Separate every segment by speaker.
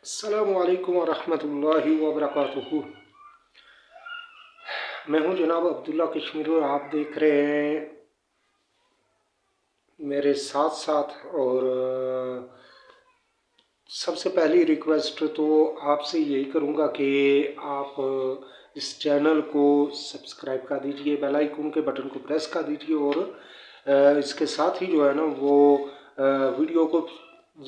Speaker 1: السلام علیکم ورحمۃ اللہ وبرکاتہ۔ میں ہوں جناب عبداللہ کشمیری اور آپ دیکھ رہے ہیں میرے ساتھ ساتھ۔ اور سب سے پہلی ریکویسٹ تو آپ سے یہی کروں گا کہ آپ اس چینل کو سبسکرائب کر دیجئے، بیل آئیکن کے بٹن کو پریس کر دیجئے، اور اس کے ساتھ ہی جو ہے نا وہ ویڈیو کو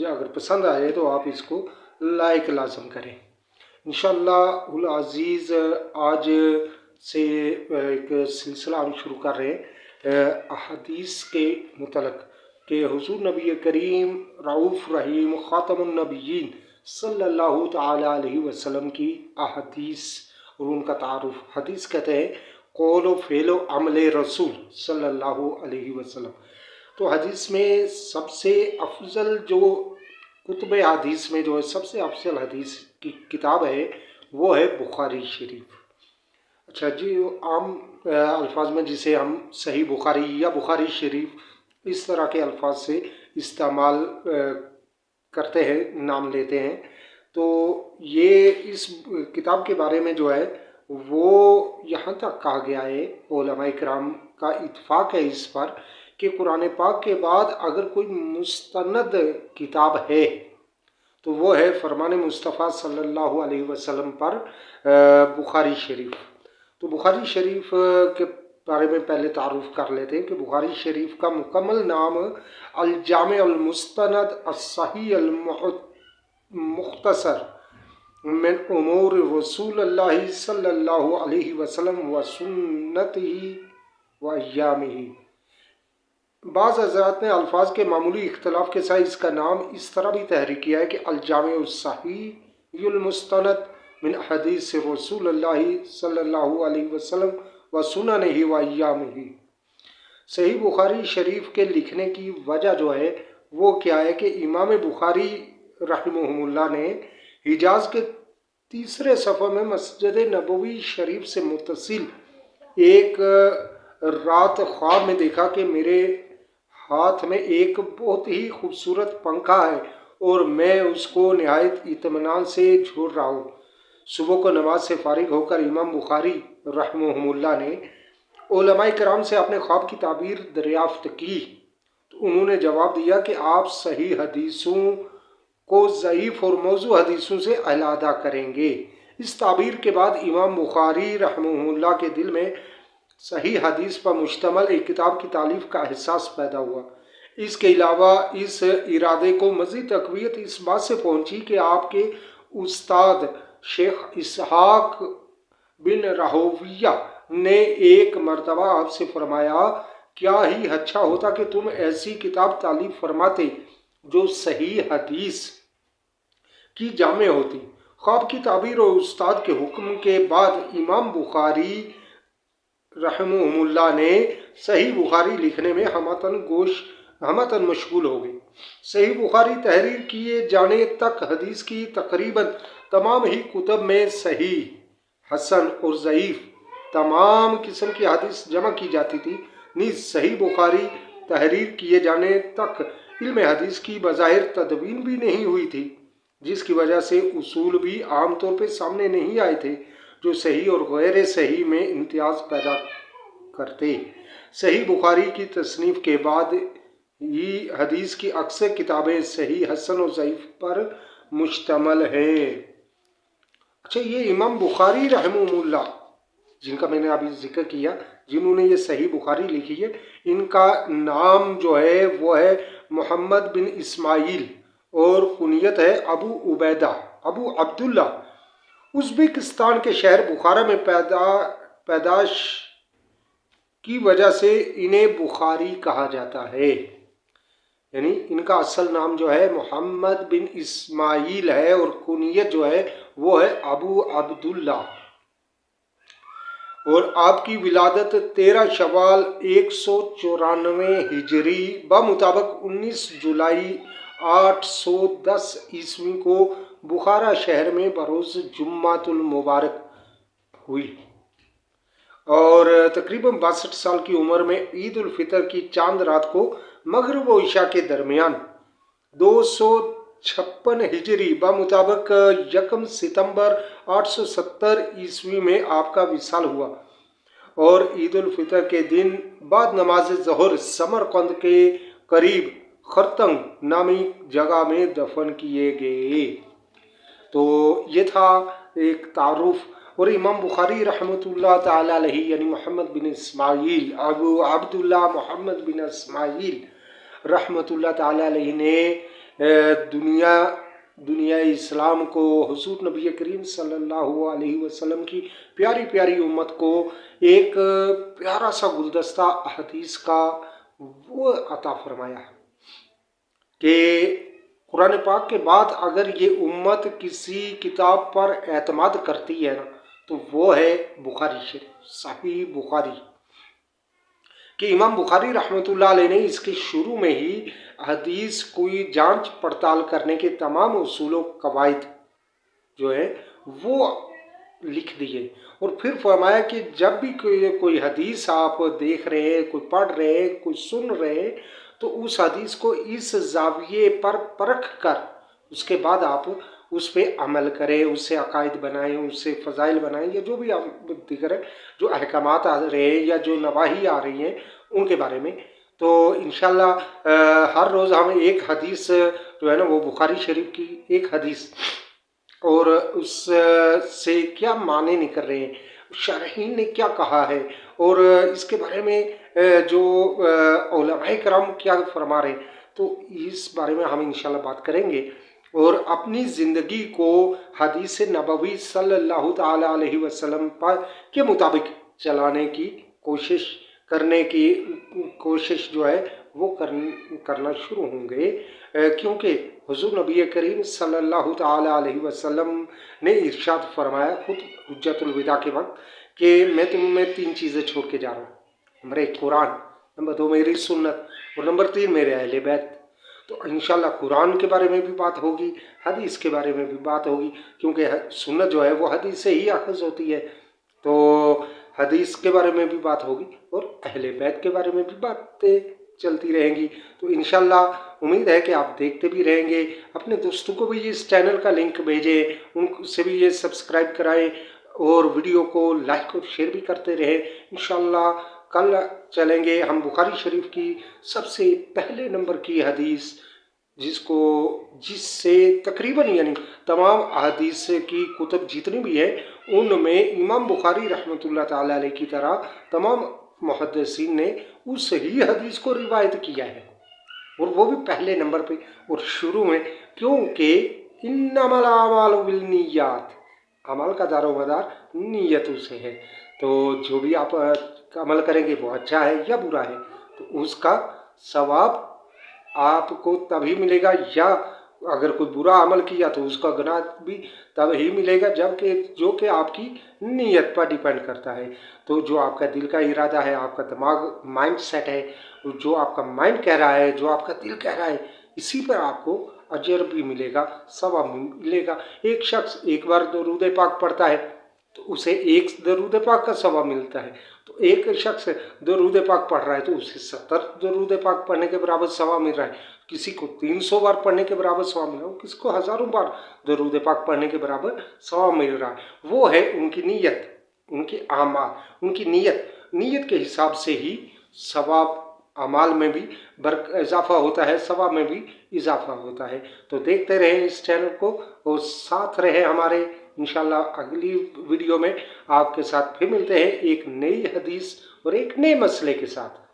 Speaker 1: اگر پسند آئے تو آپ اس کو لائک لازم کریں انشاءاللہ العزیز۔ آج سے ایک سلسلہ ہم شروع کر رہے ہیں احادیث کے متعلق کہ حضور نبی کریم رؤوف رحیم خاتم النبیین صلی اللہ تعالی علیہ وسلم کی احادیث اور ان کا تعارف۔ حدیث کہتے ہیں قول و فعل و عمل رسول صلی اللہ علیہ وسلم۔ تو حدیث میں سب سے افضل جو کتب حدیث میں جو ہے سب سے افضل حدیث کی کتاب ہے وہ ہے بخاری شریف۔ اچھا جی، عام الفاظ میں جسے ہم صحیح بخاری یا بخاری شریف اس طرح کے الفاظ سے استعمال کرتے ہیں، نام لیتے ہیں۔ تو یہ اس کتاب کے بارے میں جو ہے وہ یہاں تک کہا گیا ہے، علماء کرام کا اتفاق ہے اس پر کہ قرآن پاک کے بعد اگر کوئی مستند کتاب ہے تو وہ ہے فرمان مصطفیٰ صلی اللہ علیہ وسلم پر بخاری شریف۔ تو بخاری شریف کے بارے میں پہلے تعارف کر لیتے ہیں کہ بخاری شریف کا مکمل نام الجامع المستند الصحیح المختصر من امور رسول اللہ صلی اللہ علیہ وسلم و سنتہ و ایامہ۔ بعض حضرات نے الفاظ کے معمولی اختلاف کے ساتھ اس کا نام اس طرح بھی تحریک کیا ہے کہ الجامع الصحیح المستند من حدیث رسول اللہ صلی اللہ علیہ وسلم و سننہ و ایامہ۔ صحیح بخاری شریف کے لکھنے کی وجہ جو ہے وہ کیا ہے کہ امام بخاری رحمہ اللہ نے حجاز کے تیسرے صفحے میں مسجد نبوی شریف سے متصل ایک رات خواب میں دیکھا کہ میرے ہاتھ میں ایک بہت ہی خوبصورت پنکھا ہے اور میں اس کو نہایت اطمینان سے جھول رہا ہوں۔ صبح کو نماز سے فارغ ہو کر امام بخاری رحمہ اللہ نے علماء کرام سے اپنے خواب کی تعبیر دریافت کی تو انہوں نے جواب دیا کہ آپ صحیح حدیثوں کو ضعیف اور موضوع حدیثوں سے علیحدہ کریں گے۔ اس تعبیر کے بعد امام بخاری رحمہ اللہ کے دل میں صحیح حدیث پر مشتمل ایک کتاب کی تالیف کا احساس پیدا ہوا۔ اس کے علاوہ اس ارادے کو مزید تقویت اس بات سے پہنچی کہ آپ کے استاد شیخ اسحاق بن راہویہ نے ایک مرتبہ آپ سے فرمایا کیا ہی اچھا ہوتا کہ تم ایسی کتاب تالیف فرماتے جو صحیح حدیث کی جامع ہوتی۔ خواب کی تعبیر اور استاد کے حکم کے بعد امام بخاری رحمہ اللہ نے صحیح بخاری لکھنے میں ہمتاً مشغول ہو گئے۔ صحیح بخاری تحریر کیے جانے تک حدیث کی تقریباً تمام ہی کتب میں صحیح، حسن اور ضعیف تمام قسم کی حدیث جمع کی جاتی تھی۔ نیز صحیح بخاری تحریر کیے جانے تک علم حدیث کی بظاہر تدوین بھی نہیں ہوئی تھی، جس کی وجہ سے اصول بھی عام طور پہ سامنے نہیں آئے تھے جو صحیح اور غیر صحیح میں امتیاز پیدا کرتے۔ صحیح بخاری کی تصنیف کے بعد ہی حدیث کی اکثر کتابیں صحیح، حسن اور ضعیف پر مشتمل ہیں۔ اچھا، یہ امام بخاری رحمہ اللہ جن کا میں نے ابھی ذکر کیا، جنہوں نے یہ صحیح بخاری لکھی ہے، ان کا نام جو ہے وہ ہے محمد بن اسماعیل اور کنیت ہے ابو عبیدہ، ابو عبداللہ۔ ازبکستان کے شہر بخارا میں پیدائش کی وجہ سے انہیں بخاری کہا جاتا ہے، یعنی ان کا اصل نام جو ہے محمد بن اسماعیل ہے اور کنیت جو ہے وہ ہے ابو عبداللہ۔ اور آپ کی ولادت 13 شوال 194 ہجری بمطابق 19 جولائی 810 عیسوی کو بخارا شہر میں بروز جمعۃ المبارک ہوئی، اور تقریباً 62 سال کی عمر میں عید الفطر کی چاند رات کو مغرب و عشاء کے درمیان 200 56 हिजरी बमुताबिक 1 सितंबर 870 ईस्वी में आपका विसाल हुआ और ईद उल फितर के दिन बाद नमाज ज़ोहर समरकंद के करीब खरतंग नामी जगह में दफन किए गए। तो ये था एक तारुफ। और इमाम बुखारी रहमतुल्लाह ताला अलैहि यानी मोहम्मद बिन इस्माइल अबू अब्दुल्लाह मोहम्मद बिन इस्माइल रहमतुल्लाह ताला अलैहि ने दुनिया इस्लाम को हुजूर नबी करीम सल्लल्लाहु अलैहि वसल्लम की प्यारी प्यारी उम्मत को एक प्यारा सा गुलदस्ता हदीस का वो अता फरमाया है कि कुरान पाक के बाद अगर ये उम्मत किसी किताब पर एतमाद करती है ना तो वो है बुखारी शरीफ, सही बुखारी। कि इमाम बुखारी रहमतुल्लाह अलैह ने इसके शुरू में ही हदीस कोई जांच पड़ताल करने के तमाम उसूलों कवायद जो है वो लिख दिए और फिर फरमाया कि जब भी कोई हदीस आप देख रहे हैं, कोई पढ़ रहे हैं, कोई सुन रहे हैं, तो उस हदीस को इस जाविये पर परख कर उसके बाद आप उस पर अमल करें, उससे अकायद बनाएं, उससे फ़ज़ाइल बनाएं या जो भी आप दिगर जो अहकामात आ रहे हैं या जो नवाही आ रही हैं उनके बारे में। तो इंशाल्लाह हर रोज़ हम एक हदीस जो है ना वो बुखारी शरीफ की एक हदीस और उससे क्या माने निकल रहे हैं, शरहीन ने क्या कहा है और इसके बारे में जो उलमाए करम क्या फरमा रहे हैं, तो इस बारे में हम इंशाल्लाह बात करेंगे और अपनी ज़िंदगी को हदीस नबवी सल्लल्लाहु ताला अलैहि वसल्लम पर के मुताबिक चलाने की कोशिश जो है वो करना शुरू होंगे, क्योंकि हुजूर नबी करीम सल्लल्लाहु ताला अलैहि वसल्लम ने इरशाद फरमाया खुद हुज्जतुल विदा के वक्त कि मैं तुम्हें 3 चीज़ें छोड़ के जा रहा हूँ। नंबर 1 कुरान, नंबर 2 मेरी सुन्नत और नंबर 3 मेरे अहले बैत। तो इंशाल्लाह कुरान के बारे में भी बात होगी, हदीस के बारे में भी बात होगी, क्योंकि सुन्नत जो है वो हदीस से ही अखज़ होती है। तो हदीस के बारे में भी बात होगी और अहले बैत के बारे में भी बातें चलती रहेंगी। तो इंशाल्लाह उम्मीद है कि आप देखते भी रहेंगे। अपने दोस्तों को भी इस चैनल का लिंक भेजें, उनसे भी ये सब्सक्राइब कराएं और वीडियो को लाइक और शेयर भी करते रहें। इंशाल्लाह कल चलेंगे हम बुखारी शरीफ की सबसे पहले नंबर की हदीस जिससे तकरीबन यानी तमाम हदीस की कुतुब जितनी भी है उनमें इमाम बुखारी रहमतुल्लाह ताला अलैह की तरह तमाम मुहद्दिसीन ने उस ही हदीस को रिवायत किया है और वो भी पहले नंबर पे और शुरू में, क्योंकि इन्नमल अमालु बिन्नियात, अमल का दारोमदार नीयतों से है। तो जो भी आप अमल करेंगे वो अच्छा है या बुरा है तो उसका सवाब आपको तभी मिलेगा, या अगर कोई बुरा अमल किया तो उसका गुनाह भी तब ही मिलेगा जबकि जो कि आपकी नीयत पर डिपेंड करता है। तो जो आपका दिल का इरादा है, आपका दिमाग माइंड सेट है, जो आपका माइंड कह रहा है, जो आपका दिल कह रहा है, इसी पर आपको अजर भी मिलेगा, सवाब मिलेगा। एक शख्स एक बार दरूद पाक पढ़ता है तो उसे 1 दरूद पाक का सवाब मिलता है। तो एक शख्स दरूद पाक पढ़ रहा है तो उसे 70 दरूद पाक पढ़ने के बराबर सवाब मिल रहा है। किसी को 300 बार पढ़ने के बराबर सवाब मिल रहा है, किसी को हज़ारों बार दरूद पाक पढ़ने के बराबर सवाब मिल रहा है। वो है उनकी नीयत, उनकी आमाल, उनकी नीयत के हिसाब से ही सवाब अमाल में भी इजाफा होता है, सवाब में भी इजाफा होता है। तो देखते रहे इस चैनल को और साथ रहे हमारे। इंशाल्लाह अगली वीडियो में आपके साथ फिर मिलते हैं एक नई हदीस और एक नए मसले के साथ।